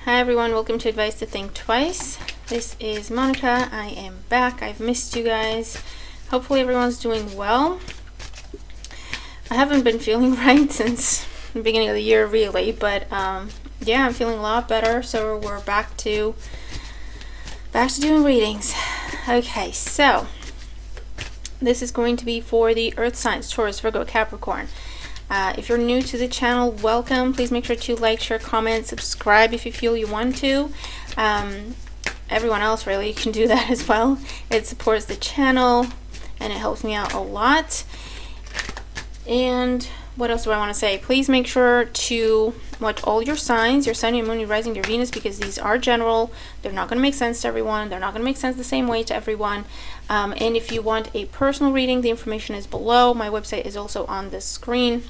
Hi everyone, welcome to Advice to Think Twice. This is Monica. I am back. I've missed you guys. Hopefully everyone's doing well. I haven't been feeling right since the beginning of the year really, but yeah, I'm feeling a lot better, so we're back to doing readings. Okay, so this is going to be for the earth signs: Taurus, Virgo, Capricorn. If you're new to the channel, welcome. Please make sure to like, share, comment, subscribe if you feel you want to. Everyone else really can do that as well. It supports the channel and it helps me out a lot. And what else do I want to say? Please make sure to watch all your signs, your sun, your moon, your rising, your Venus, because these are general. They're not going to make sense to everyone. They're not going to make sense the same way to everyone. And if you want a personal reading, the information is below. My website is also on the screen.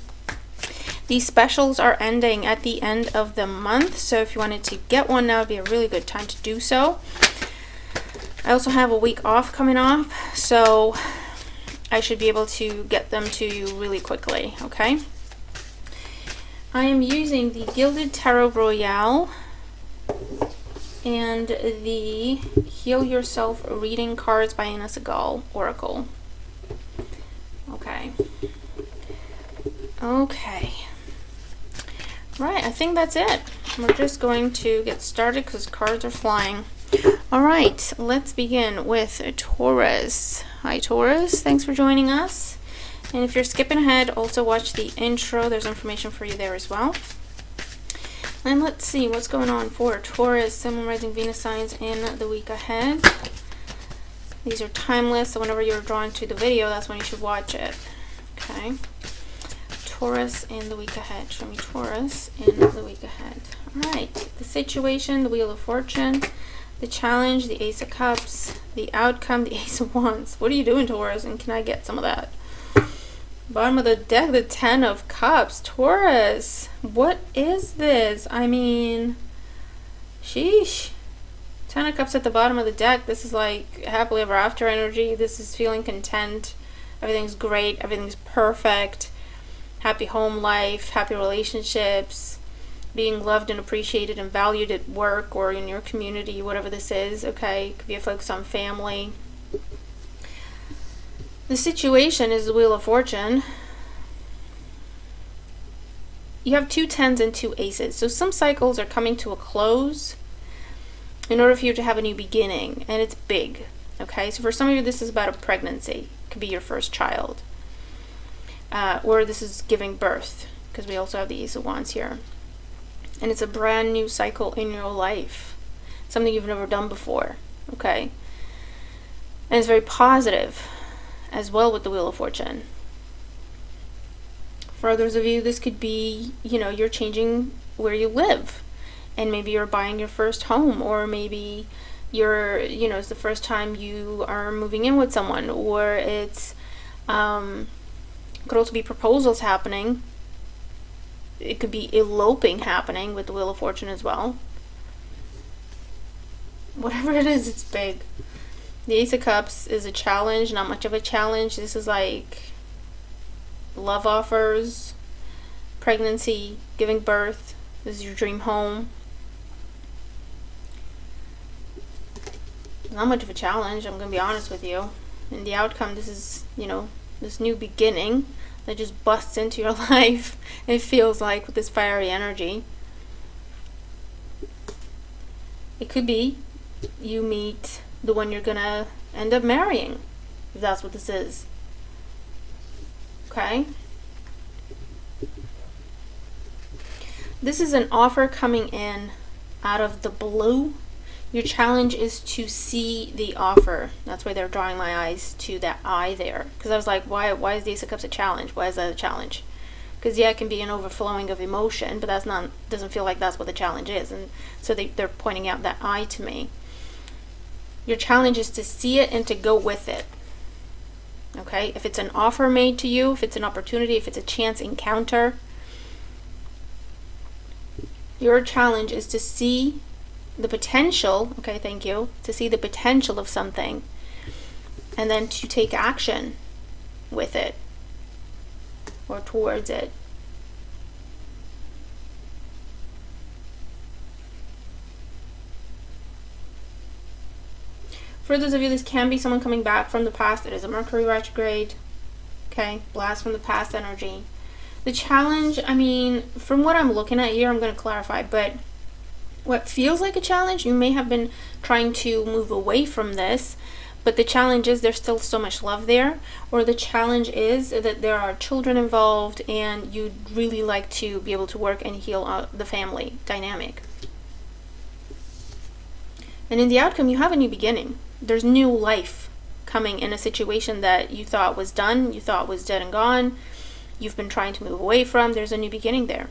These specials are ending at the end of the month, so if you wanted to get one now would be a really good time to do so. I also have a week off coming up, so I should be able to get them to you really quickly, okay? I am using the Gilded Tarot Royale and the Heal Yourself Reading Cards by Anna Segal Oracle. Okay. Right, I think that's it. We're just going to get started because cards are flying. All right, let's begin with Taurus. Hi, Taurus. Thanks for joining us. And if you're skipping ahead, also watch the intro. There's information for you there as well. And let's see what's going on for Taurus, Sun, Moon, Rising, Venus signs in the week ahead. These are timeless, so whenever you're drawn to the video, that's when you should watch it. Okay. Taurus in the week ahead. Show me Taurus in the week ahead. All right. The situation, the Wheel of Fortune, the challenge, the Ace of Cups, the outcome, the Ace of Wands. What are you doing, Taurus? And can I get some of that? Bottom of the deck, the Ten of Cups. Taurus, what is this? I mean, sheesh. Ten of Cups at the bottom of the deck. This is like happily ever after energy. This is feeling content. Everything's great. Everything's perfect. Happy home life, happy relationships, being loved and appreciated and valued at work or in your community, whatever this is, okay? It could be a focus on family. The situation is the Wheel of Fortune. You have two tens and two aces. So some cycles are coming to a close in order for you to have a new beginning, and it's big, okay? So for some of you, this is about a pregnancy. It could be your first child. Or this is giving birth, because we also have the Ace of Wands here. And it's a brand new cycle in your life. Something you've never done before, okay? And it's very positive as well with the Wheel of Fortune. For others of you, this could be, you know, you're changing where you live. And maybe you're buying your first home, or maybe you're, you know, it's the first time you are moving in with someone, or it's, could also be proposals happening. It could be eloping happening with the Wheel of Fortune as well. Whatever it is, it's big. The Ace of Cups is a challenge, not much of a challenge. This is like love offers, pregnancy, giving birth. This is your dream home. Not much of a challenge, I'm going to be honest with you. And the outcome, this is, you know, this new beginning that just busts into your life, it feels like, with this fiery energy. It could be you meet the one you're gonna end up marrying, if that's what this is. Okay? This is an offer coming in out of the blue. Your challenge is to see the offer. That's why they're drawing my eyes to that eye there. Because I was like, why is the Ace of Cups a challenge? Why is that a challenge? Because yeah, it can be an overflowing of emotion, but that's not, doesn't feel like that's what the challenge is. And so they're pointing out that eye to me. Your challenge is to see it and to go with it. Okay? If it's an offer made to you, if it's an opportunity, if it's a chance encounter, your challenge is to see the potential, okay, thank you, to see the potential of something and then to take action with it or towards it. For those of you, this can be someone coming back from the past. It is a Mercury retrograde. Okay, blast from the past energy. The challenge, I mean, from what I'm looking at here, I'm going to clarify, but what feels like a challenge, you may have been trying to move away from this, but the challenge is there's still so much love there, or the challenge is that there are children involved and you'd really like to be able to work and heal the family dynamic. And in the outcome, you have a new beginning. There's new life coming in a situation that you thought was done, you thought was dead and gone, you've been trying to move away from. There's a new beginning there.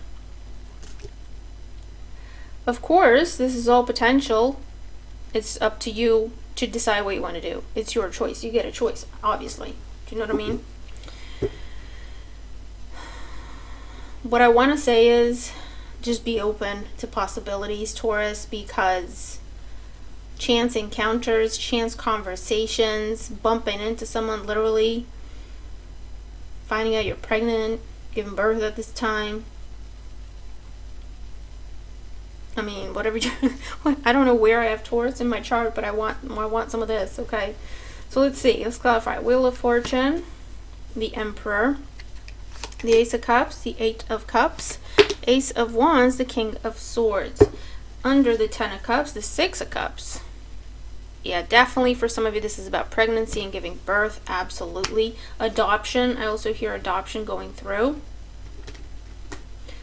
Of course, this is all potential. It's up to you to decide what you want to do. It's your choice. You get a choice, obviously. Do you know what I mean? What I want to say is just be open to possibilities, Taurus, because chance encounters, chance conversations, bumping into someone, literally finding out you're pregnant, giving birth at this time. I mean, whatever you, I don't know where I have Taurus in my chart, but I want some of this, okay? So let's see, let's clarify. Wheel of Fortune, the Emperor, the Ace of Cups, the Eight of Cups, Ace of Wands, the King of Swords. Under the Ten of Cups, the Six of Cups. Yeah, definitely for some of you, this is about pregnancy and giving birth, absolutely. Adoption, I also hear adoption going through.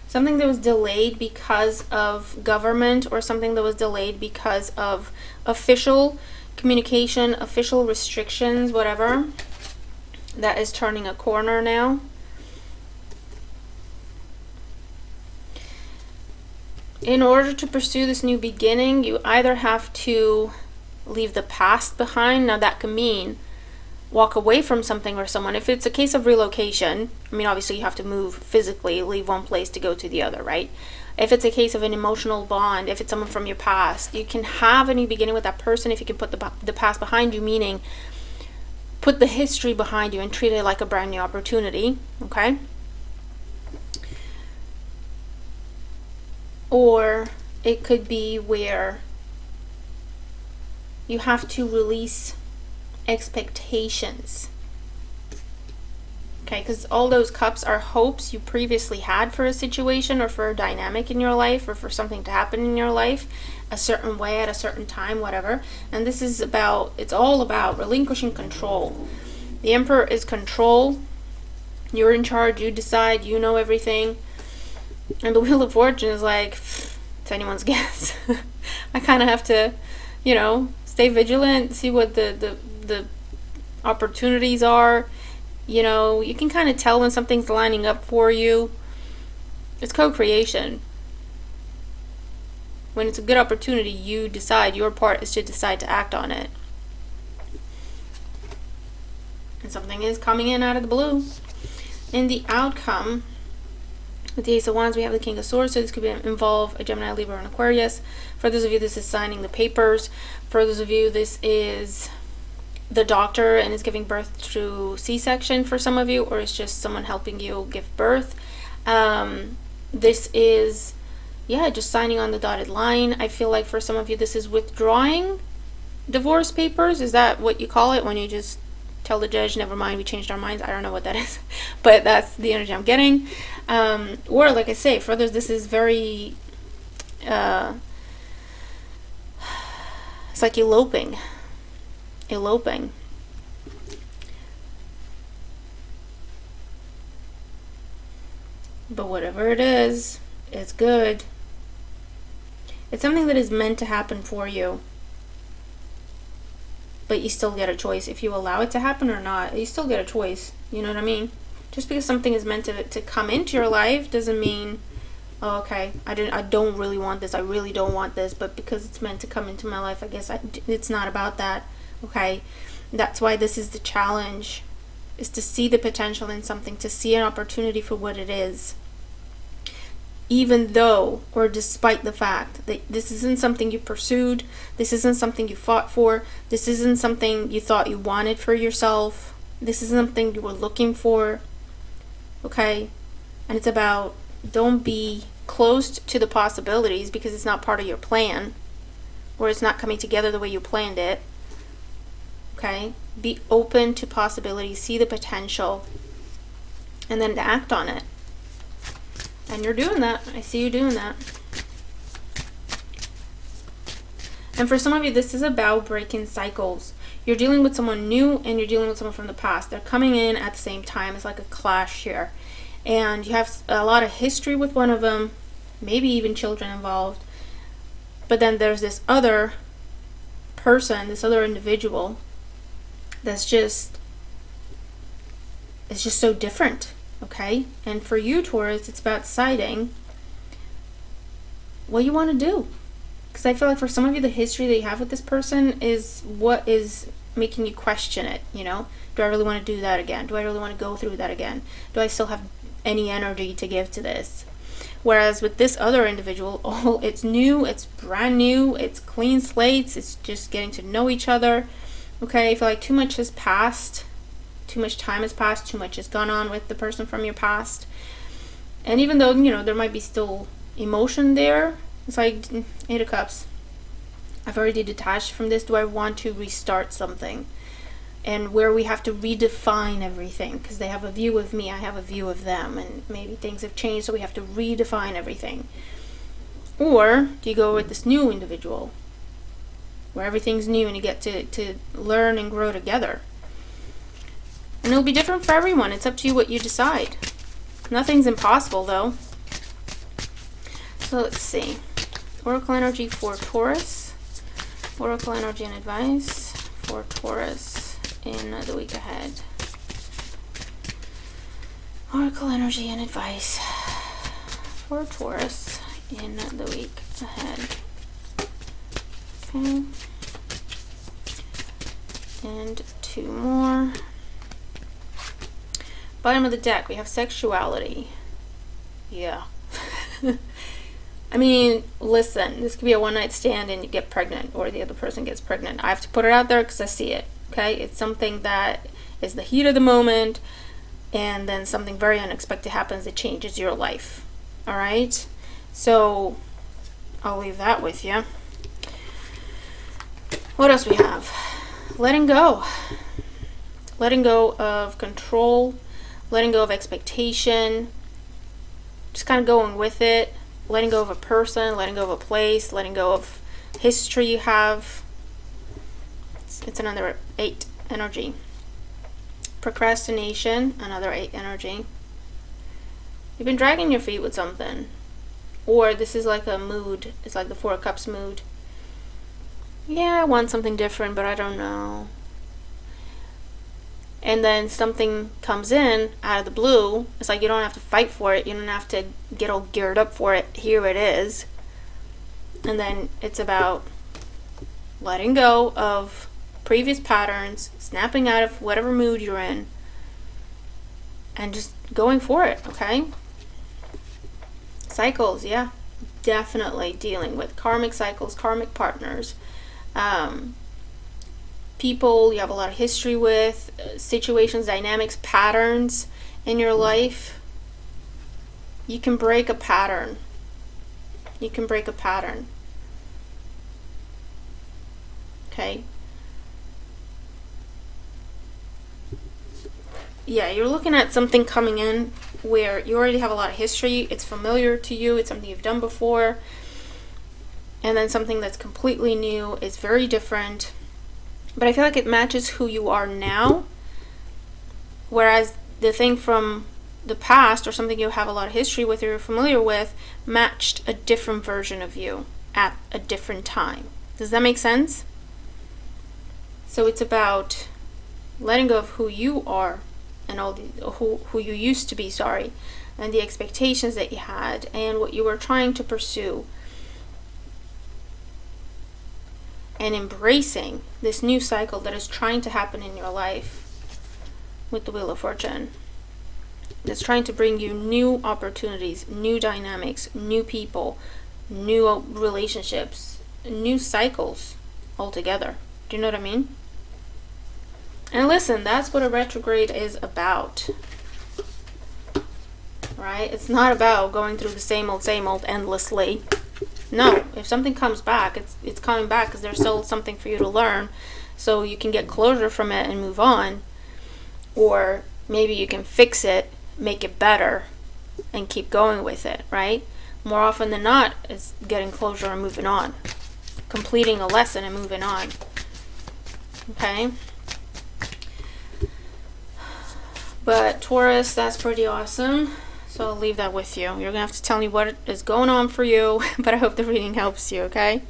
Something that was delayed because of government, or something that was delayed because of official communication, official restrictions, whatever. That is turning a corner now. In order to pursue this new beginning, you either have to leave the past behind. Now that can mean walk away from something or someone. If it's a case of relocation, I mean, obviously you have to move physically, leave one place to go to the other, right? If it's a case of an emotional bond, if it's someone from your past, you can have a new beginning with that person if you can put the past behind you, meaning put the history behind you and treat it like a brand new opportunity, okay? Or it could be where you have to release expectations, okay? Because all those cups are hopes you previously had for a situation or for a dynamic in your life or for something to happen in your life a certain way at a certain time, whatever. And this is about, it's all about relinquishing control. The Emperor is control. You're in charge, you decide, you know everything. And the Wheel of Fortune is like, it's anyone's guess. I kind of have to, you know, stay vigilant, see what the opportunities are. You know, you can kind of tell when something's lining up for you. It's co-creation. When it's a good opportunity, you decide, your part is to decide to act on it. And something is coming in out of the blue. In the outcome, with the Ace of Wands, we have the King of Swords, so this could involve a Gemini, Libra, and Aquarius. For those of you, this is signing the papers. For those of you, this is the doctor and is giving birth through C-section for some of you, or it's just someone helping you give birth. This is, yeah, just signing on the dotted line. I feel like for some of you, this is withdrawing divorce papers. Is that what you call it when you just tell the judge, never mind, we changed our minds? I don't know what that is, but that's the energy I'm getting. Or like I say, for others, this is very, it's like eloping. But whatever it is, it's good. It's something that is meant to happen for you. But you still get a choice if you allow it to happen or not. You still get a choice. You know what I mean? Just because something is meant to come into your life doesn't mean, oh, okay, I don't really want this. I really don't want this. But because it's meant to come into my life, I guess it's not about that. Okay? That's why this is the challenge, is to see the potential in something, to see an opportunity for what it is. Even though, or despite the fact that this isn't something you pursued, this isn't something you fought for, this isn't something you thought you wanted for yourself, this is something you were looking for, okay? And it's about, don't be closed to the possibilities because it's not part of your plan, or it's not coming together the way you planned it. okay? Be open to possibilities, see the potential, and then to act on it. And you're doing that. I see you doing that. And for some of you, this is about breaking cycles. You're dealing with someone new and you're dealing with someone from the past. They're coming in at the same time. It's like a clash here. And you have a lot of history with one of them, maybe even children involved. But then there's this other person, this other individual that's just, it's just so different, okay? And for you, Taurus, it's about deciding what you want to do. Because I feel like for some of you, the history that you have with this person is what is making you question it, you know? Do I really want to do that again? Do I really want to go through that again? Do I still have any energy to give to this? Whereas with this other individual, oh, it's new, it's brand new, it's clean slates, it's just getting to know each other. Okay, I feel like too much has passed, too much time has passed, too much has gone on with the person from your past. And even though, you know, there might be still emotion there, it's like 8 of Cups. I've already detached from this. Do I want to restart something? And where we have to redefine everything, because they have a view of me, I have a view of them, and maybe things have changed, so we have to redefine everything. Or do you go with this new individual, where everything's new and you get to learn and grow together? And it'll be different for everyone. It's up to you what you decide. Nothing's impossible, though. So let's see. Oracle energy for Taurus. Oracle energy and advice for Taurus in the week ahead. Oracle energy and advice for Taurus in the week ahead. Okay. And 2 more. Bottom of the deck, we have sexuality. Yeah. I mean, listen, this could be a one-night stand and you get pregnant, or the other person gets pregnant. I have to put it out there because I see it, okay? It's something that is the heat of the moment, and then something very unexpected happens that changes your life, all right? So I'll leave that with you. What else we have? Letting go. Letting go of control, letting go of expectation, just kind of going with it. Letting go of a person, letting go of a place, letting go of history you have. It's another 8 energy. Procrastination, another 8 energy. You've been dragging your feet with something. Or this is like a mood. It's like the 4 of Cups mood. Yeah, I want something different, but I don't know. And then something comes in out of the blue. It's like you don't have to fight for it. You don't have to get all geared up for it. Here it is. And then it's about letting go of previous patterns, snapping out of whatever mood you're in, and just going for it, okay? Cycles, yeah. Definitely dealing with karmic cycles, karmic partners. People you have a lot of history with, situations, dynamics, patterns in your life. You can break a pattern. You can break a pattern. Okay? Yeah, you're looking at something coming in where you already have a lot of history. It's familiar to you. It's something you've done before. And then something that's completely new is very different. But I feel like it matches who you are now, whereas the thing from the past, or something you have a lot of history with or you're familiar with, matched a different version of you at a different time. Does that make sense? So it's about letting go of who you are and all the who you used to be, and the expectations that you had and what you were trying to pursue. And embracing this new cycle that is trying to happen in your life with the Wheel of Fortune. That's trying to bring you new opportunities, new dynamics, new people, new relationships, new cycles altogether. Do you know what I mean? And listen, that's what a retrograde is about. Right? It's not about going through the same old endlessly. No, if something comes back, it's coming back because there's still something for you to learn, so you can get closure from it and move on, or maybe you can fix it, make it better, and keep going with it, right? More often than not, it's getting closure and moving on, completing a lesson and moving on. Okay? But Taurus, that's pretty awesome. So I'll leave that with you. You're going to have to tell me what is going on for you, but I hope the reading helps you, okay?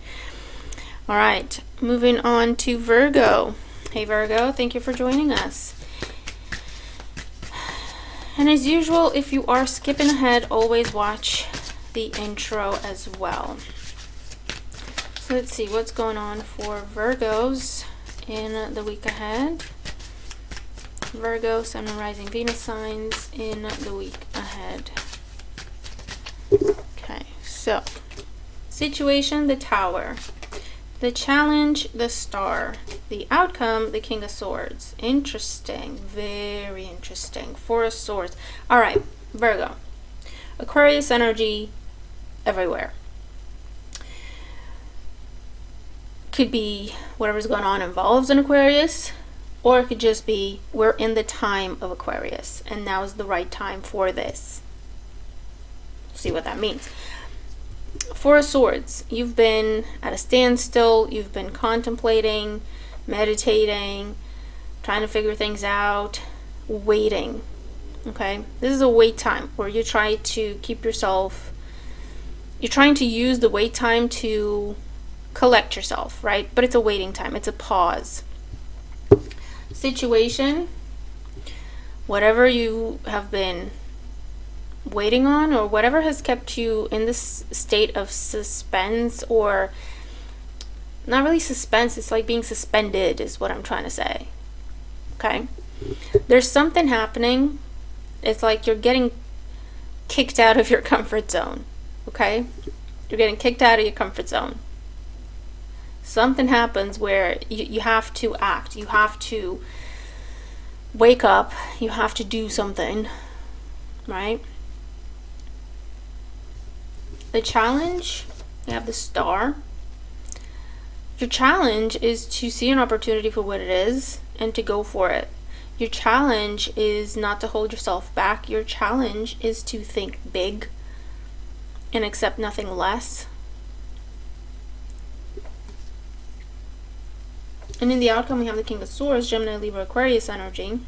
All right, moving on to Virgo. Hey Virgo, thank you for joining us. And as usual, if you are skipping ahead, always watch the intro as well. So let's see what's going on for Virgos in the week ahead. Virgo, Sun and Rising Venus signs in the week ahead. Okay, so situation, the Tower. The challenge, the Star. The outcome, the King of Swords. Interesting, very interesting. Four of Swords. All right, Virgo. Aquarius energy everywhere. Could be whatever's going on involves an Aquarius, or it could just be we're in the time of Aquarius and now is the right time for this. See what that means. Four of Swords. You've been at a standstill. You've been contemplating, meditating, trying to figure things out, waiting. Okay? This is a wait time where you try to keep yourself, you're trying to use the wait time to collect yourself, right? But it's a waiting time. It's a pause. Situation, whatever you have been waiting on, or whatever has kept you in this state of suspense, or not really suspense, it's like being suspended is what I'm trying to say. Okay, there's something happening. It's like you're getting kicked out of your comfort zone. Okay, you're getting kicked out of your comfort zone. Something happens where you have to act, you have to wake up, you have to do something, right? The challenge, you have the Star. Your challenge is to see an opportunity for what it is and to go for it. Your challenge is not to hold yourself back. Your challenge is to think big and accept nothing less. And in the outcome, we have the King of Swords, Gemini, Libra, Aquarius energy.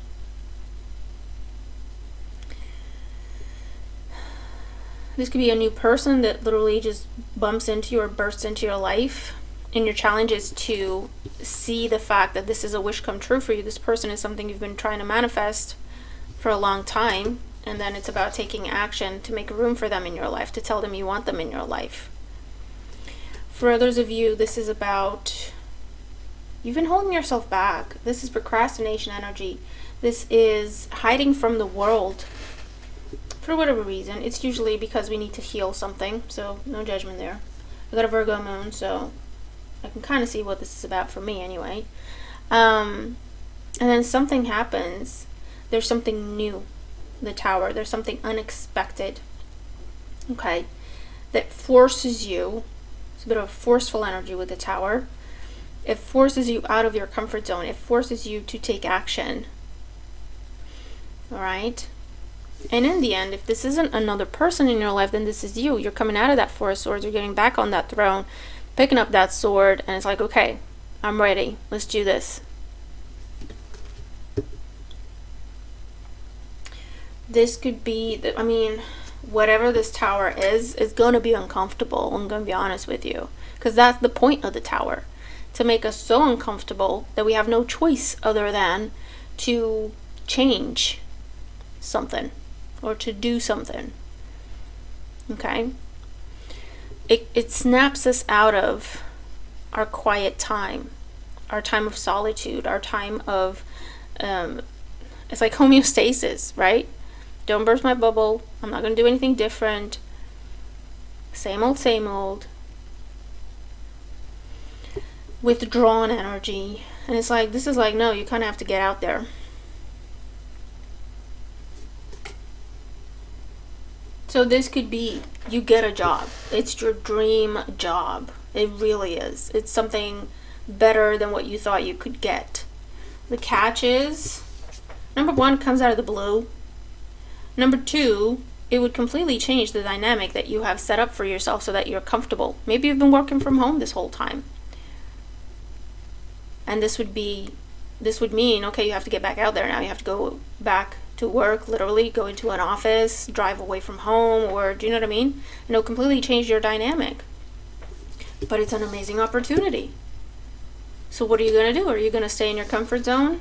This could be a new person that literally just bumps into you or bursts into your life. And your challenge is to see the fact that this is a wish come true for you. This person is something you've been trying to manifest for a long time. And then it's about taking action to make room for them in your life, to tell them you want them in your life. For others of you, this is about, you've been holding yourself back. This is procrastination energy. This is hiding from the world for whatever reason. It's usually because we need to heal something, so no judgment there. I got a Virgo moon, so I can kind of see what this is about for me anyway. And then something happens. There's something new. The Tower. There's something unexpected. Okay. That forces you. It's a bit of a forceful energy with the Tower. It forces you out of your comfort zone. It forces you to take action. Alright? And in the end, if this isn't another person in your life, then this is you. You're coming out of that Four of Swords. You're getting back on that throne, picking up that sword, and it's like, okay, I'm ready. Let's do this. This could be, I mean, whatever this Tower is going to be uncomfortable. I'm going to be honest with you. Because that's the point of the Tower. To make us so uncomfortable that we have no choice other than to change something. Or to do something. Okay? It snaps us out of our quiet time. Our time of solitude. Our time of, it's like homeostasis, right? Don't burst my bubble. I'm not going to do anything different. Same old, same old. Withdrawn energy. And it's like, this is like, no, you kind of have to get out there. So this could be, you get a job. It's your dream job. It really is. It's something better than what you thought you could get. The catch is, number one, it comes out of the blue. Number two, it would completely change the dynamic that you have set up for yourself so that you're comfortable. Maybe you've been working from home this whole time. And this would mean, okay, you have to get back out there now. You have to go back to work, literally go into an office, drive away from home, or do you know what I mean? And it'll completely change your dynamic. But it's an amazing opportunity. So what are you going to do? Are you going to stay in your comfort zone?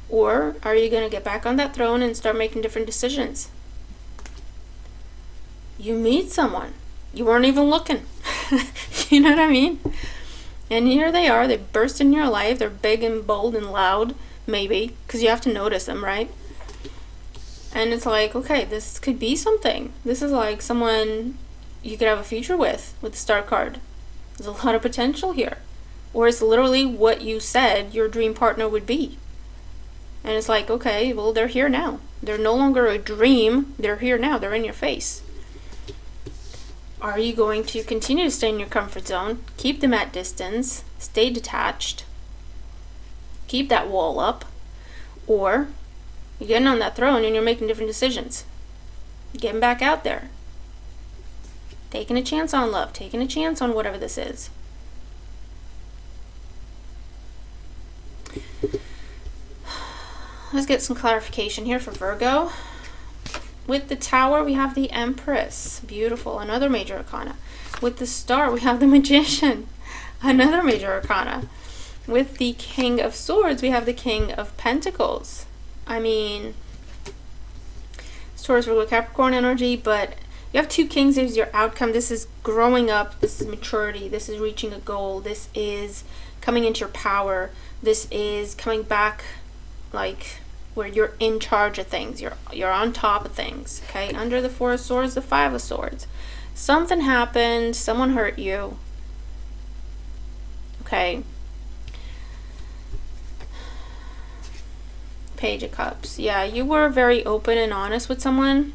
Or are you going to get back on that throne and start making different decisions? You meet someone. You weren't even looking. You know what I mean? And here they are. They burst in your life. They're big and bold and loud, maybe, because you have to notice them, right? And it's like, okay, this could be something. This is like someone you could have a future with the Star card. There's a lot of potential here. Or it's literally what you said your dream partner would be. And it's like, okay, well, they're here now. They're no longer a dream. They're here now. They're in your face. Are you going to continue to stay in your comfort zone, keep them at distance, stay detached, keep that wall up, or you're getting on that throne and you're making different decisions, getting back out there, taking a chance on love, taking a chance on whatever this is. Let's get some clarification here for Virgo. With the Tower, we have the Empress. Beautiful. Another major arcana. With the Star, we have the Magician. Another major arcana. With the King of Swords, we have the King of Pentacles. I mean, it's Taurus, Virgo, Capricorn energy, but you have two kings. There's your outcome. This is growing up. This is maturity. This is reaching a goal. This is coming into your power. This is coming back, like, where you're in charge of things, you're on top of things, okay? Under the Four of Swords, the Five of Swords. Something happened, someone hurt you, okay? Page of Cups. Yeah, you were very open and honest with someone,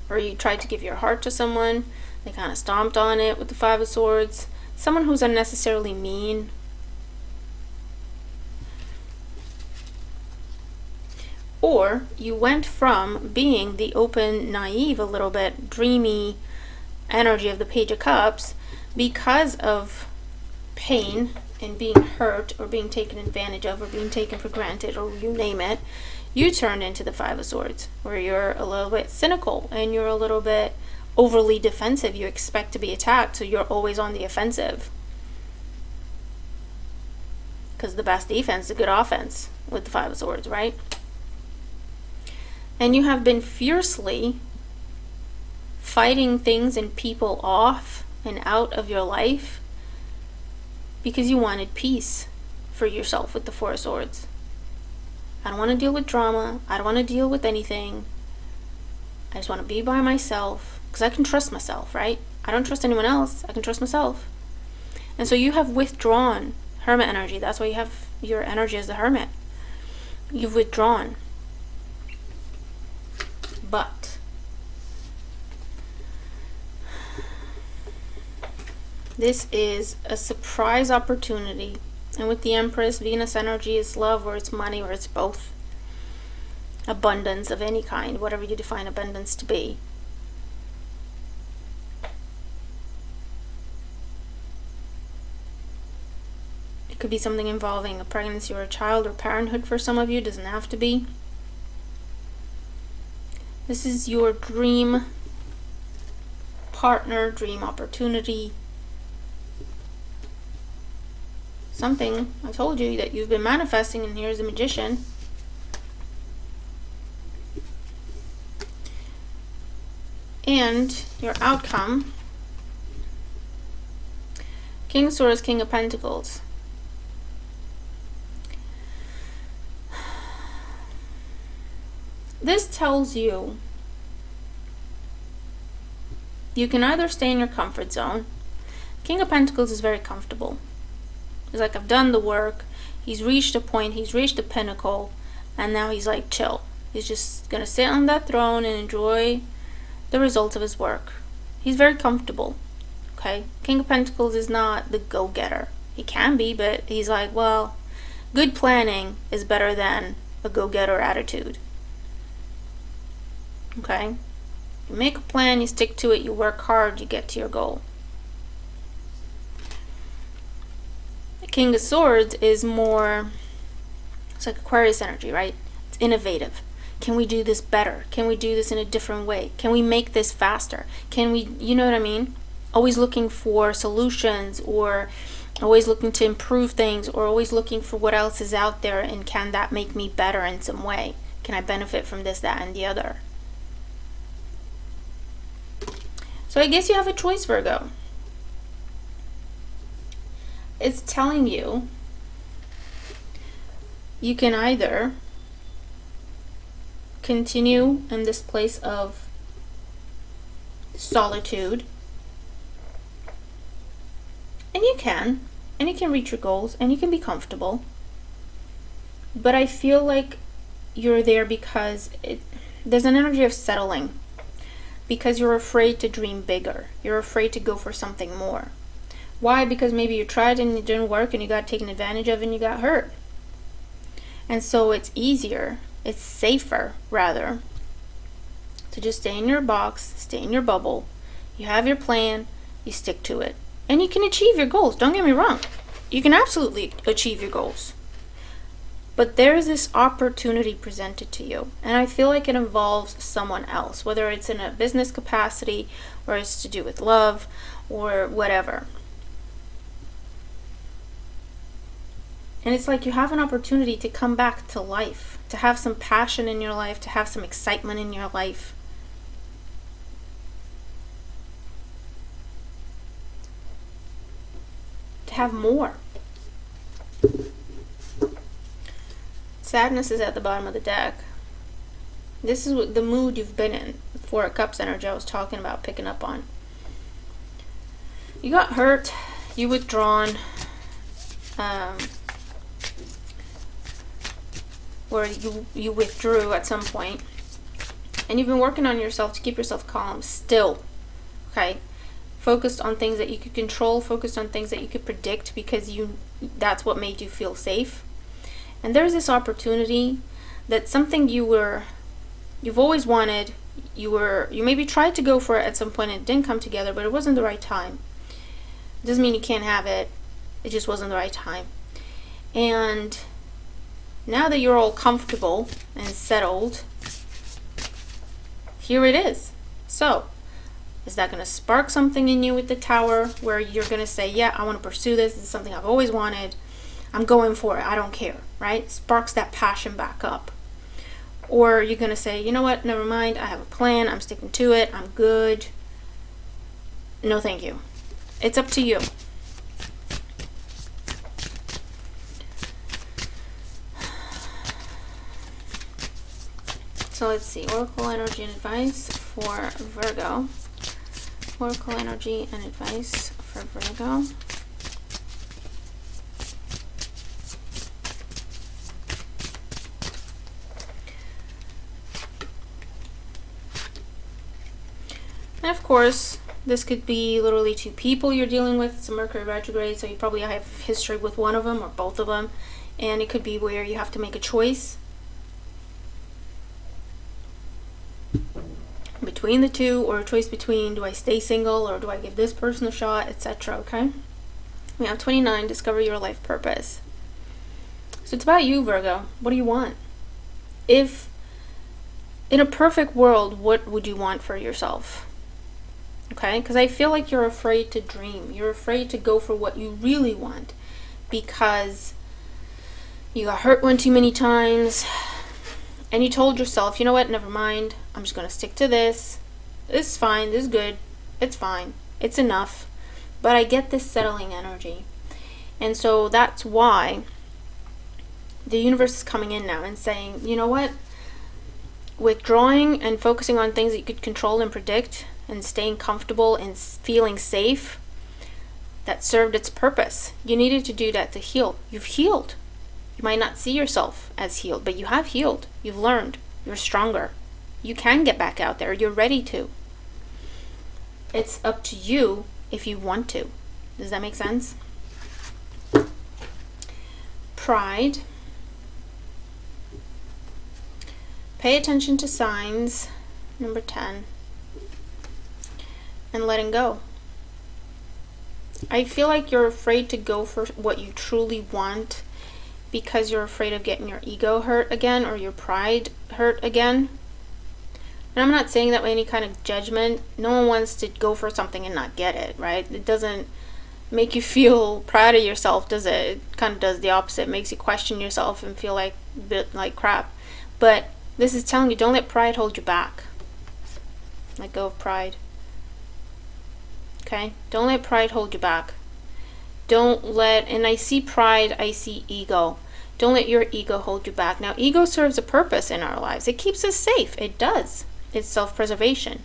or you tried to give your heart to someone. They kind of stomped on it with the Five of Swords. Someone who's unnecessarily mean. Or you went from being the open, naive, a little bit dreamy energy of the Page of Cups because of pain and being hurt or being taken advantage of or being taken for granted or you name it. You turned into the Five of Swords where you're a little bit cynical and you're a little bit overly defensive. You expect to be attacked, so you're always on the offensive. Because the best defense is a good offense with the Five of Swords, right? And you have been fiercely fighting things and people off and out of your life because you wanted peace for yourself with the Four of Swords. I don't want to deal with drama. I don't want to deal with anything. I just want to be by myself because I can trust myself, right? I don't trust anyone else. I can trust myself. And so you have withdrawn Hermit energy. That's why you have your energy as the Hermit. You've withdrawn. But this is a surprise opportunity. And with the Empress, Venus energy is love or it's money or it's both. Abundance of any kind, whatever you define abundance to be. It could be something involving a pregnancy or a child or parenthood for some of you. It doesn't have to be. This is your dream partner, dream opportunity. Something, I told you, that you've been manifesting, and here's the Magician. And your outcome, King of Swords, King of Pentacles. This tells you you can either stay in your comfort zone. King of Pentacles is very comfortable. He's like, I've done the work. He's reached a point. He's reached a pinnacle. And now he's like, chill. He's just going to sit on that throne and enjoy the results of his work. He's very comfortable. Okay? King of Pentacles is not the go-getter. He can be, but he's like, well, good planning is better than a go-getter attitude. Okay? You make a plan, you stick to it, you work hard, you get to your goal. The King of Swords is more, it's like Aquarius energy, right? It's innovative. Can we do this better? Can we do this in a different way? Can we make this faster? Can we, you know what I mean? Always looking for solutions, or always looking to improve things, or always looking for what else is out there, and can that make me better in some way? Can I benefit from this, that, and the other? So I guess you have a choice, Virgo. It's telling you you can either continue in this place of solitude, and you can reach your goals, and you can be comfortable, but I feel like you're there because there's an energy of settling, because you're afraid to dream bigger, you're afraid to go for something more. Why? Because maybe you tried and it didn't work, and you got taken advantage of, and you got hurt. And so it's easier, it's safer rather, to just stay in your box, stay in your bubble. You have your plan, you stick to it, and you can achieve your goals. Don't get me wrong, you can absolutely achieve your goals, but there's this opportunity presented to you, and I feel like it involves someone else, whether it's in a business capacity, or it's to do with love, or whatever. And it's like you have an opportunity to come back to life, to have some passion in your life, to have some excitement in your life. To have more. Sadness is at the bottom of the deck. This is what the mood you've been in. Four of Cups energy I was talking about, picking up on. You got hurt, you withdrawn, where you withdrew at some point, and you've been working on yourself to keep yourself calm still. Okay, focused on things that you could control, focused on things that you could predict, because that's what made you feel safe. And there's this opportunity that something you've always wanted, you maybe tried to go for it at some point and it didn't come together, but it wasn't the right time. It doesn't mean you can't have it, it just wasn't the right time. And now that you're all comfortable and settled, here it is. So, is that going to spark something in you with the Tower, where you're going to say, yeah, I want to pursue this. This is something I've always wanted. I'm going for it. I don't care, right? Sparks that passion back up. Or you're going to say, you know what? Never mind. I have a plan. I'm sticking to it. I'm good. No, thank you. It's up to you. So let's see, Oracle energy and advice for Virgo. Oracle energy and advice for Virgo. And of course, this could be literally two people you're dealing with. It's a Mercury retrograde, so you probably have history with one of them or both of them. And it could be where you have to make a choice between the two, or a choice between, do I stay single or do I give this person a shot, etc. Okay, we have 29, discover your life purpose. So it's about you, Virgo. What do you want? If in a perfect world, what would you want for yourself? Okay, because I feel like you're afraid to dream, you're afraid to go for what you really want, because you got hurt one too many times. And you told yourself, you know what, never mind, I'm just going to stick to this. This is fine, this is good, it's fine, it's enough. But I get this settling energy. And so that's why the universe is coming in now and saying, you know what, withdrawing and focusing on things that you could control and predict, and staying comfortable and feeling safe, that served its purpose. You needed to do that to heal. You've healed. You might not see yourself as healed, but you have healed. You've learned. You're stronger. You can get back out there. You're ready to. It's up to you if you want to. Does that make sense? pride. Pay attention to signs, number 10. And letting go. I feel like you're afraid to go for what you truly want because you're afraid of getting your ego hurt again or your pride hurt again. And I'm not saying that with any kind of judgment. No one wants to go for something and not get it, right? It doesn't make you feel proud of yourself, does it? It kind of does the opposite. It makes you question yourself and feel like crap. But this is telling you, don't let pride hold you back. Let go of pride. Okay? Don't let pride hold you back. And I see pride, I see ego. Don't let your ego hold you back. Now, ego serves a purpose in our lives. It keeps us safe. It does. It's self-preservation.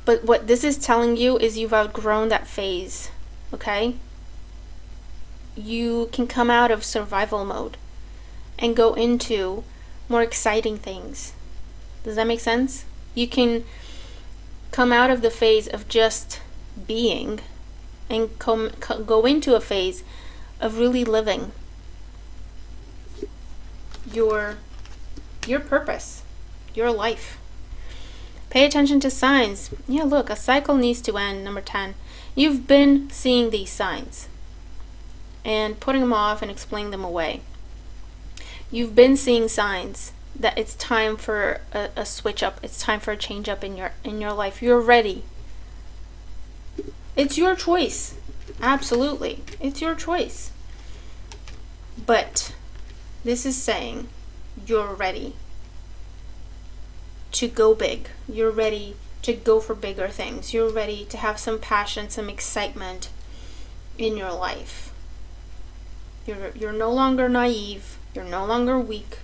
But what this is telling you is you've outgrown that phase. Okay? You can come out of survival mode and go into more exciting things. Does that make sense? You can come out of the phase of just being and go into a phase of really living your purpose, your life. Pay attention to signs. Yeah, look, a cycle needs to end, number 10. You've been seeing these signs and putting them off and explaining them away. You've been seeing signs that it's time for a switch up. It's time for a change up in your life. You're ready. It's your choice. Absolutely. It's your choice. But this is saying you're ready to go big. You're ready to go for bigger things. You're ready to have some passion, some excitement in your life. You're no longer naive. You're no longer weak.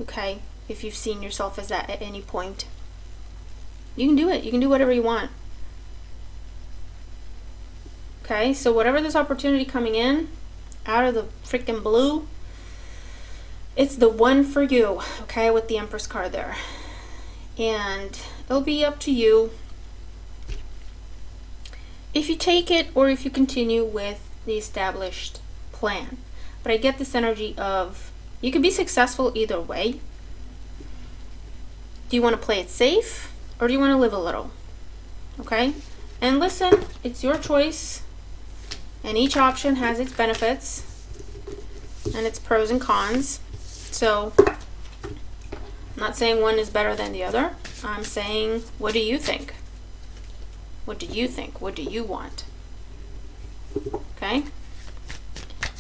Okay? If you've seen yourself as that at any point. You can do it. You can do whatever you want. Okay? So whatever this opportunity coming in, out of the freaking blue, it's the one for you. Okay? With the Empress card there. And it'll be up to you if you take it or if you continue with the established plan. But I get this energy of you can be successful either way. Do you want to play it safe or do you want to live a little? Okay? And listen, it's your choice. And each option has its benefits and its pros and cons. So, I'm not saying one is better than the other. I'm saying, what do you think? What do you think? What do you want? Okay?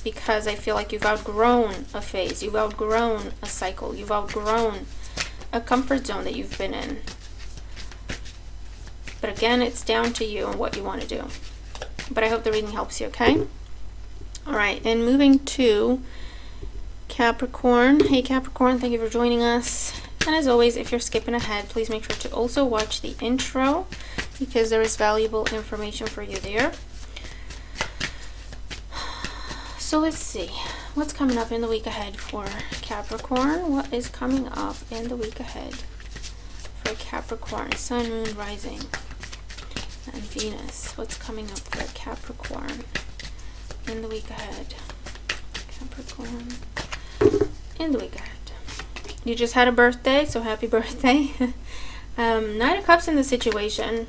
Because I feel like you've outgrown a phase. You've outgrown a cycle. You've outgrown a comfort zone that you've been in. But again, it's down to you and what you want to do. But I hope the reading helps you, okay? Alright, and moving to Capricorn. Hey Capricorn, thank you for joining us. And as always, if you're skipping ahead, please make sure to also watch the intro because there is valuable information for you there. So let's see. What's coming up in the week ahead for Capricorn? What is coming up in the week ahead for Capricorn? Sun, Moon, Rising, and Venus. What's coming up for Capricorn in the week ahead? Capricorn in the week ahead. You just had a birthday, so happy birthday. Knight of Cups in the situation.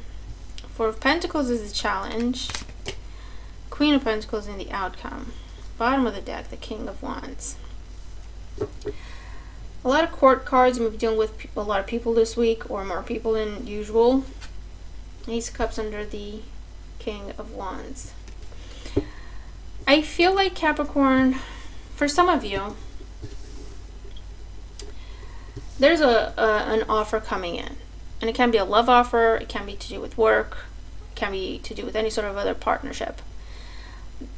Four of Pentacles is the challenge. Queen of Pentacles in the outcome. Bottom of the deck, the King of Wands. A lot of court cards. We'll be dealing with a lot of people this week, or more people than usual. Ace of Cups under the King of Wands. I feel like Capricorn, for some of you, there's an offer coming in. And it can be a love offer, it can be to do with work, it can be to do with any sort of other partnership.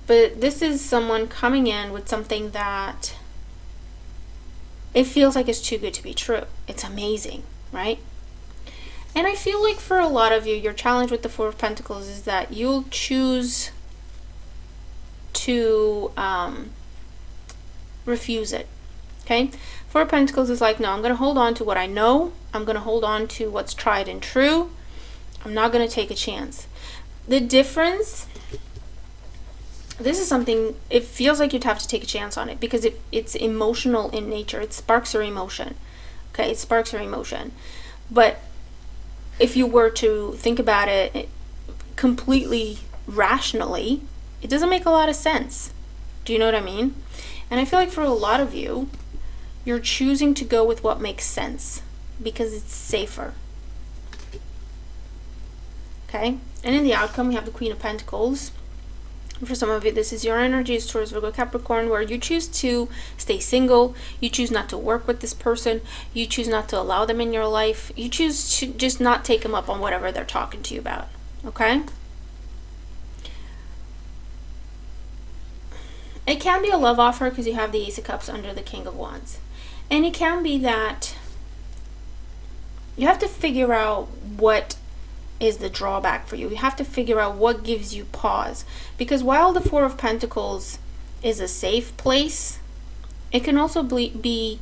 But this is someone coming in with something that it feels like it's too good to be true. It's amazing, right? And I feel like for a lot of you, your challenge with the Four of Pentacles is that you'll choose to refuse it. Okay? Four of Pentacles is like, no, I'm going to hold on to what I know. I'm going to hold on to what's tried and true. I'm not going to take a chance. The difference this is something, it feels like you'd have to take a chance on it because it's emotional in nature. It sparks your emotion. Okay, it sparks your emotion. But if you were to think about it completely rationally, it doesn't make a lot of sense. Do you know what I mean? And I feel like for a lot of you, you're choosing to go with what makes sense because it's safer. Okay? And in the outcome, we have the Queen of Pentacles. For some of you, this is your energy. It's Taurus, Virgo, Capricorn, where you choose to stay single. You choose not to work with this person. You choose not to allow them in your life. You choose to just not take them up on whatever they're talking to you about. Okay? It can be a love offer because you have the Ace of Cups under the King of Wands. And it can be that you have to figure out what is the drawback for you. You have to figure out what gives you pause. Because while the Four of Pentacles is a safe place, it can also be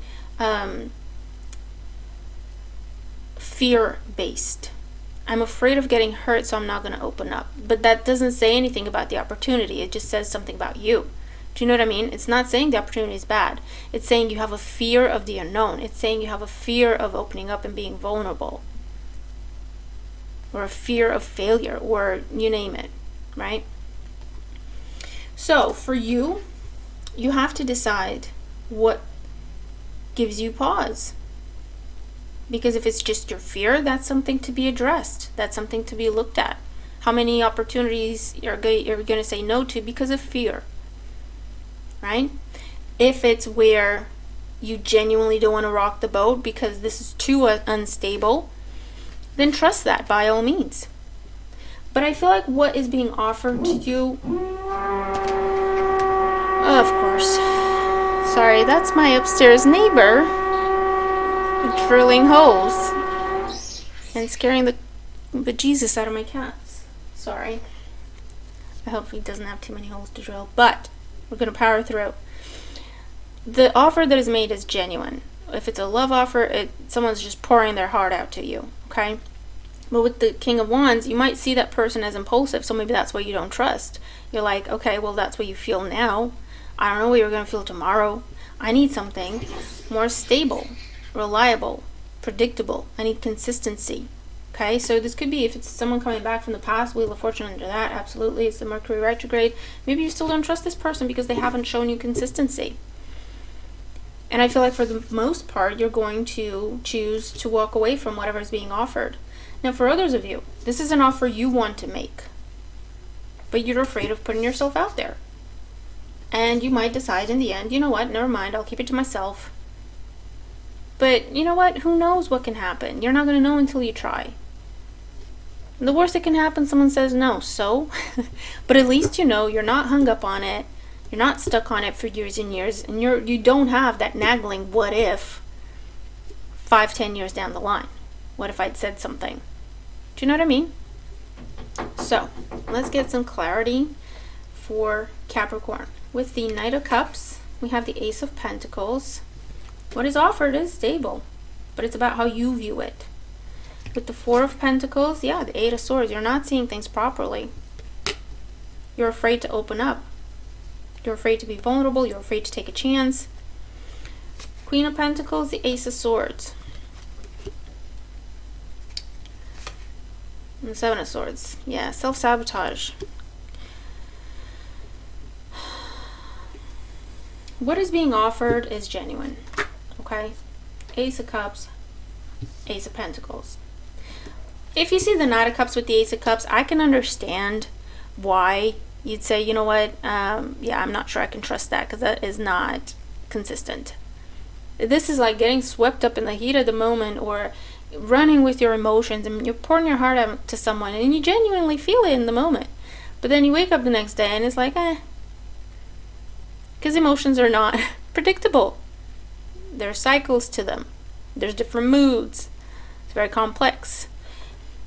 fear-based. I'm afraid of getting hurt, so I'm not going to open up. But that doesn't say anything about the opportunity. It just says something about you. Do you know what I mean? It's not saying the opportunity is bad. It's saying you have a fear of the unknown. It's saying you have a fear of opening up and being vulnerable. Or a fear of failure, or you name it, right? So for you, you have to decide what gives you pause. Because if it's just your fear, that's something to be addressed. That's something to be looked at. How many opportunities you're going to say no to because of fear, right? If it's where you genuinely don't want to rock the boat because this is too unstable, then trust that by all means. But I feel like what is being offered to you, of course, sorry, that's my upstairs neighbor drilling holes and scaring the bejesus out of my cats. Sorry. I hope he doesn't have too many holes to drill, but we're going to power through. The offer that is made is genuine. If it's a love offer, someone's just pouring their heart out to you, okay? But with the King of Wands, you might see that person as impulsive, so maybe that's why you don't trust. You're like, okay, well, that's what you feel now. I don't know what you're going to feel tomorrow. I need something more stable, reliable, predictable. I need consistency, okay? So this could be, if it's someone coming back from the past, Wheel of Fortune under that, absolutely. It's the Mercury retrograde. Maybe you still don't trust this person because they haven't shown you consistency. And I feel like for the most part, you're going to choose to walk away from whatever is being offered. Now, for others of you, this is an offer you want to make, but you're afraid of putting yourself out there. And you might decide in the end, you know what, never mind, I'll keep it to myself. But you know what, who knows what can happen? You're not going to know until you try. The worst that can happen, someone says no, so? But at least you know you're not hung up on it. You're not stuck on it for years and years, and you don't have that nagging what if 5-10 years down the line. What if I'd said something? Do you know what I mean? So, let's get some clarity for Capricorn. With the Knight of Cups, we have the Ace of Pentacles. What is offered is stable, but it's about how you view it. With the Four of Pentacles, yeah, the Eight of Swords, you're not seeing things properly. You're afraid to open up. You're afraid to be vulnerable. You're afraid to take a chance. Queen of Pentacles, the Ace of Swords. And the Seven of Swords. Yeah, self-sabotage. What is being offered is genuine. Okay? Ace of Cups, Ace of Pentacles. If you see the Knight of Cups with the Ace of Cups, I can understand why you'd say, you know what, yeah, I'm not sure I can trust that because that is not consistent. This is like getting swept up in the heat of the moment or running with your emotions, and you're pouring your heart out to someone and you genuinely feel it in the moment. But then you wake up the next day and it's like, because emotions are not predictable. There are cycles to them. There's different moods. It's very complex.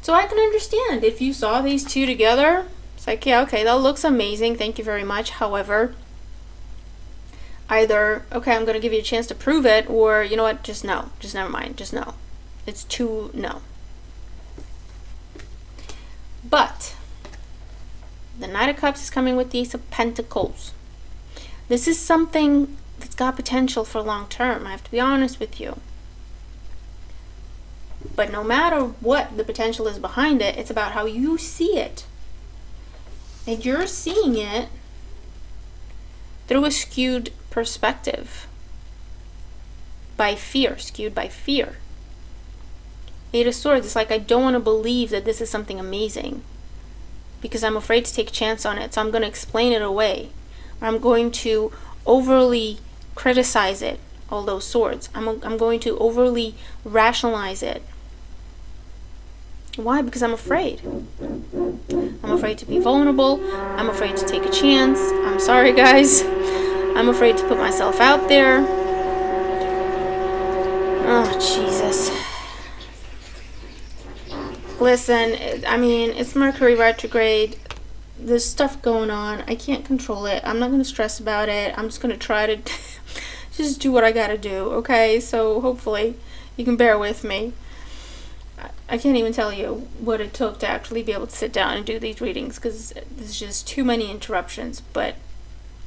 So I can understand if you saw these two together, it's like, yeah, okay, that looks amazing. Thank you very much. However, either, okay, I'm going to give you a chance to prove it, or, you know what, just no. Just never mind. Just no. It's too no. But The Knight of Cups is coming with the Ace of Pentacles. This is something that's got potential for long term. I have to be honest with you. But no matter what the potential is behind it, it's about how you see it. And you're seeing it through a skewed perspective. By fear, skewed by fear. Eight of Swords, it's like I don't want to believe that this is something amazing because I'm afraid to take a chance on it. So I'm going to explain it away. Or I'm going to overly criticize it, all those swords. I'm going to overly rationalize it. Why? Because I'm afraid. I'm afraid to be vulnerable. I'm afraid to take a chance. I'm sorry, guys. I'm afraid to put myself out there. Oh, Jesus. Listen, I mean, it's Mercury retrograde. There's stuff going on. I can't control it. I'm not going to stress about it. I'm just going to try to just do what I got to do, okay? So hopefully you can bear with me. I can't even tell you what it took to actually be able to sit down and do these readings because there's just too many interruptions. But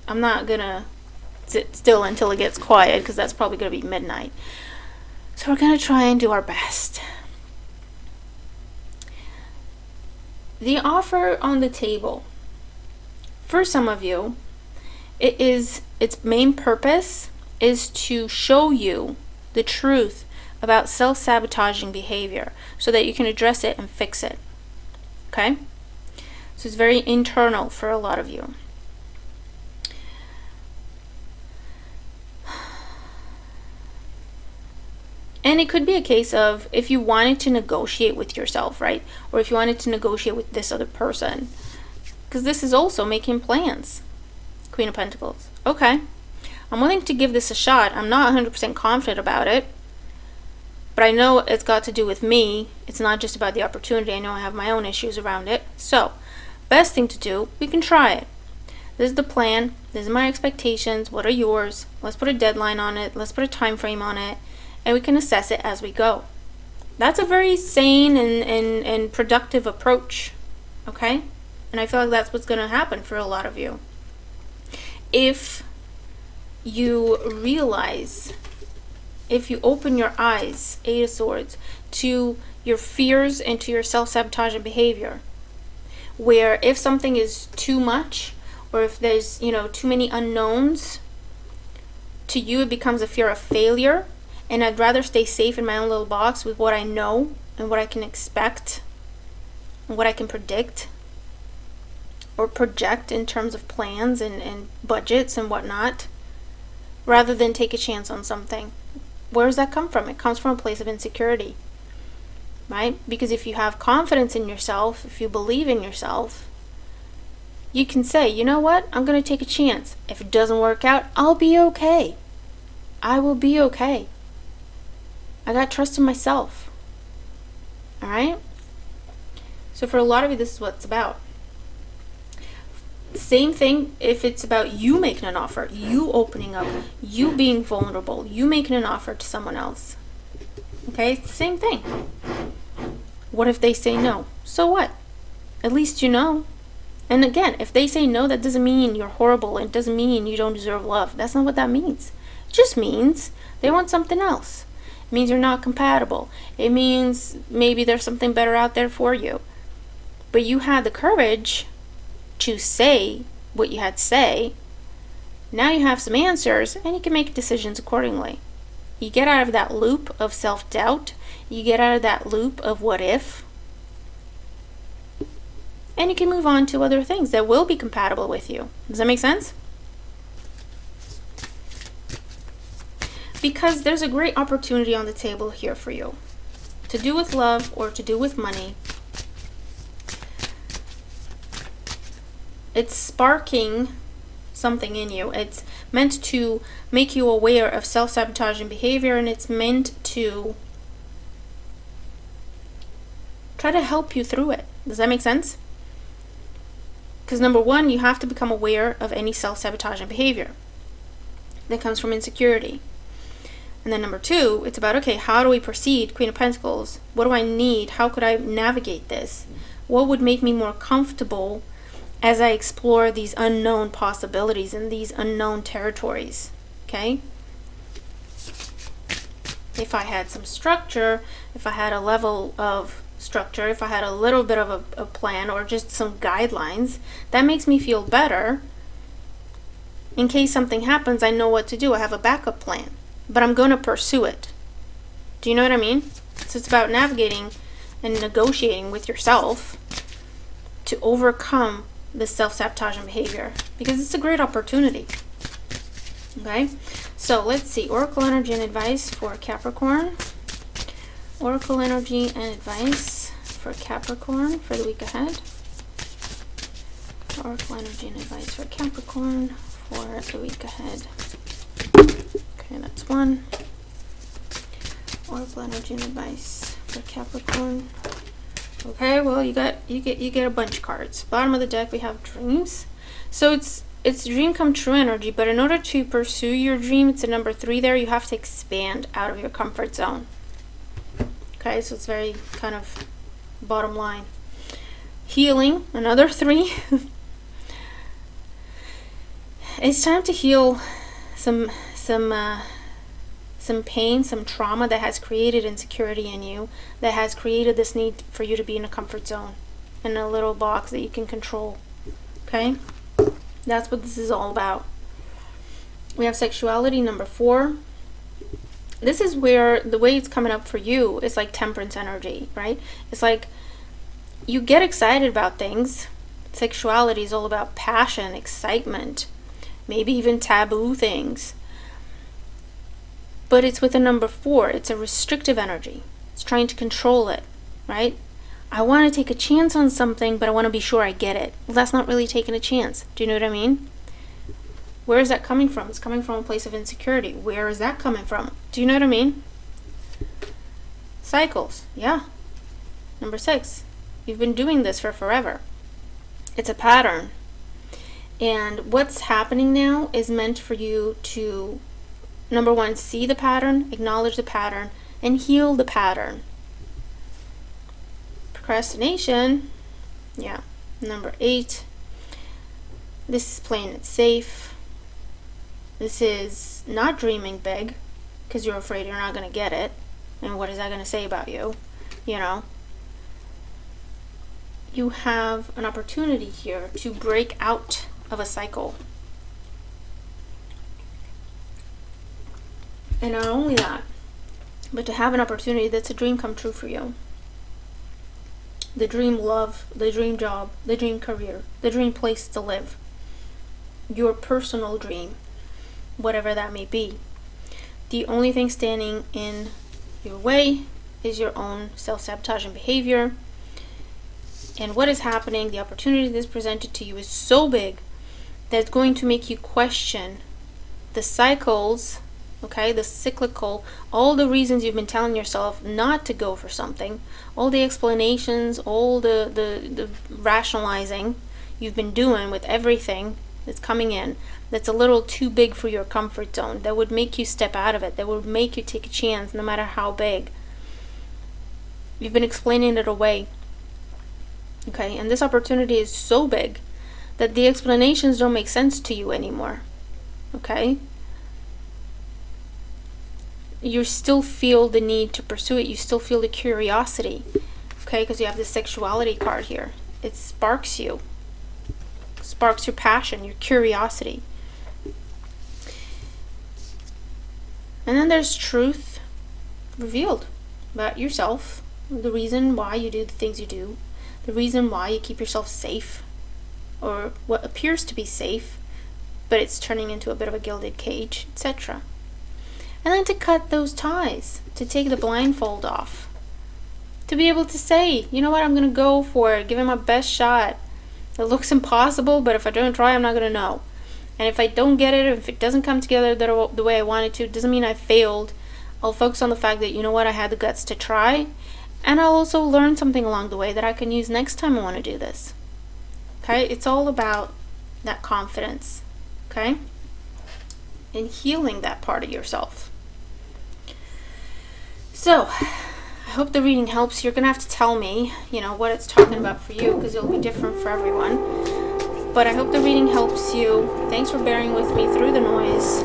I'm not going to sit still until it gets quiet because that's probably going to be midnight. So we're going to try and do our best. The offer on the table, for some of you, its main purpose is to show you the truth about self-sabotaging behavior so that you can address it and fix it. Okay? So it's very internal for a lot of you. And it could be a case of if you wanted to negotiate with yourself, right? Or if you wanted to negotiate with this other person. Because this is also making plans. Queen of Pentacles. Okay. I'm willing to give this a shot. I'm not 100% confident about it. But I know it's got to do with me. It's not just about the opportunity. I know I have my own issues around it. So, best thing to do, we can try it. This is the plan. This is my expectations. What are yours? Let's put a deadline on it. Let's put a time frame on it. And we can assess it as we go. That's a very sane and productive approach. Okay? And I feel like that's what's going to happen for a lot of you. If you realize, if you open your eyes, Eight of Swords, to your fears and to your self-sabotaging behavior, where if something is too much, or if there's, too many unknowns, to you it becomes a fear of failure. And I'd rather stay safe in my own little box with what I know and what I can expect and what I can predict or project in terms of plans and budgets and whatnot, rather than take a chance on something. Where does that come from? It comes from a place of insecurity, right? Because if you have confidence in yourself, if you believe in yourself, you can say, you know what? I'm going to take a chance. If it doesn't work out, I'll be okay. I will be okay. I got trust in myself. Alright? So for a lot of you, this is what it's about. Same thing if it's about you making an offer, you opening up, you being vulnerable, you making an offer to someone else. Okay? Same thing. What if they say no? So what? At least you know. And again, if they say no, that doesn't mean you're horrible. It doesn't mean you don't deserve love. That's not what that means. It just means they want something else. It means you're not compatible. It means maybe there's something better out there for you. But you had the courage to say what you had to say. Now you have some answers and you can make decisions accordingly. You get out of that loop of self-doubt. You get out of that loop of what if. And you can move on to other things that will be compatible with you. Does that make sense? Because there's a great opportunity on the table here for you. To do with love or to do with money. It's sparking something in you. It's meant to make you aware of self-sabotaging behavior, and it's meant to try to help you through it. Does that make sense? Because number one, you have to become aware of any self-sabotaging behavior that comes from insecurity. And then number two, it's about, okay, how do we proceed? Queen of Pentacles. What do I need? How could I navigate this? What would make me more comfortable as I explore these unknown possibilities and these unknown territories, okay? If I had some structure, if I had a level of structure, if I had a little bit of a plan or just some guidelines, that makes me feel better. In case something happens, I know what to do. I have a backup plan, but I'm going to pursue it. Do you know what I mean? So it's about navigating and negotiating with yourself to overcome the self-sabotaging behavior, because it's a great opportunity. Okay, so let's see. Oracle energy and advice for Capricorn. Oracle energy and advice for Capricorn for the week ahead. Oracle energy and advice for Capricorn for the week ahead. Okay, that's one. Oracle energy and advice for Capricorn. Okay, well, you get a bunch of cards. Bottom of the deck we have dreams. So it's dream come true energy, but in order to pursue your dream, it's a number 3 there, you have to expand out of your comfort zone. Okay, so it's very kind of bottom line. Healing, another 3. It's time to heal some pain, some trauma that has created insecurity in you, that has created this need for you to be in a comfort zone, in a little box that you can control. Okay? That's what this is all about. We have sexuality, number 4. This is where the way it's coming up for you is like temperance energy, right? It's like you get excited about things. Sexuality is all about passion, excitement, maybe even taboo things. But it's with a number 4. It's a restrictive energy. It's trying to control it, right? I want to take a chance on something, but I want to be sure I get it. Well, that's not really taking a chance. Do you know what I mean? Where is that coming from? It's coming from a place of insecurity. Where is that coming from? Do you know what I mean? Cycles. Yeah. Number 6. You've been doing this for forever. It's a pattern. And what's happening now is meant for you to, number 1, see the pattern, acknowledge the pattern, and heal the pattern. Procrastination. Yeah. Number 8. This is playing it safe. This is not dreaming big because you're afraid you're not going to get it. And what is that going to say about you? You know? You have an opportunity here to break out of a cycle. And not only that, but to have an opportunity that's a dream come true for you. The dream love, the dream job, the dream career, the dream place to live. Your personal dream, whatever that may be. The only thing standing in your way is your own self-sabotaging behavior. And what is happening, the opportunity that's presented to you is so big that it's going to make you question the cycles, okay, the cyclical, all the reasons you've been telling yourself not to go for something, all the explanations, all the rationalizing you've been doing with everything that's coming in that's a little too big for your comfort zone, that would make you step out of it, that would make you take a chance no matter how big. You've been explaining it away. Okay, and this opportunity is so big that the explanations don't make sense to you anymore. Okay? You still feel the need to pursue it. You still feel the curiosity. Okay, because you have the sexuality card here. It sparks you. Sparks your passion, your curiosity. And then there's truth revealed about yourself. The reason why you do the things you do. The reason why you keep yourself safe, or what appears to be safe, but it's turning into a bit of a gilded cage, etc. And then to cut those ties, to take the blindfold off, to be able to say, you know what, I'm going to go for it, give it my best shot. It looks impossible, but if I don't try, I'm not going to know. And if I don't get it, if it doesn't come together the way I want it to, it doesn't mean I failed. I'll focus on the fact that, you know what, I had the guts to try. And I'll also learn something along the way that I can use next time I want to do this. Okay? It's all about that confidence. Okay? And healing that part of yourself. So, I hope the reading helps. You're going to have to tell me, what it's talking about for you, because it'll be different for everyone. But I hope the reading helps you. Thanks for bearing with me through the noise.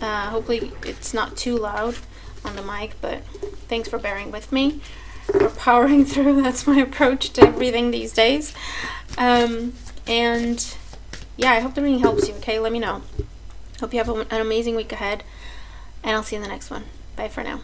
Hopefully it's not too loud on the mic, but thanks for bearing with me. We're powering through. That's my approach to everything these days. And yeah, I hope the reading helps you, okay? Let me know. Hope you have an amazing week ahead, and I'll see you in the next one. Bye for now.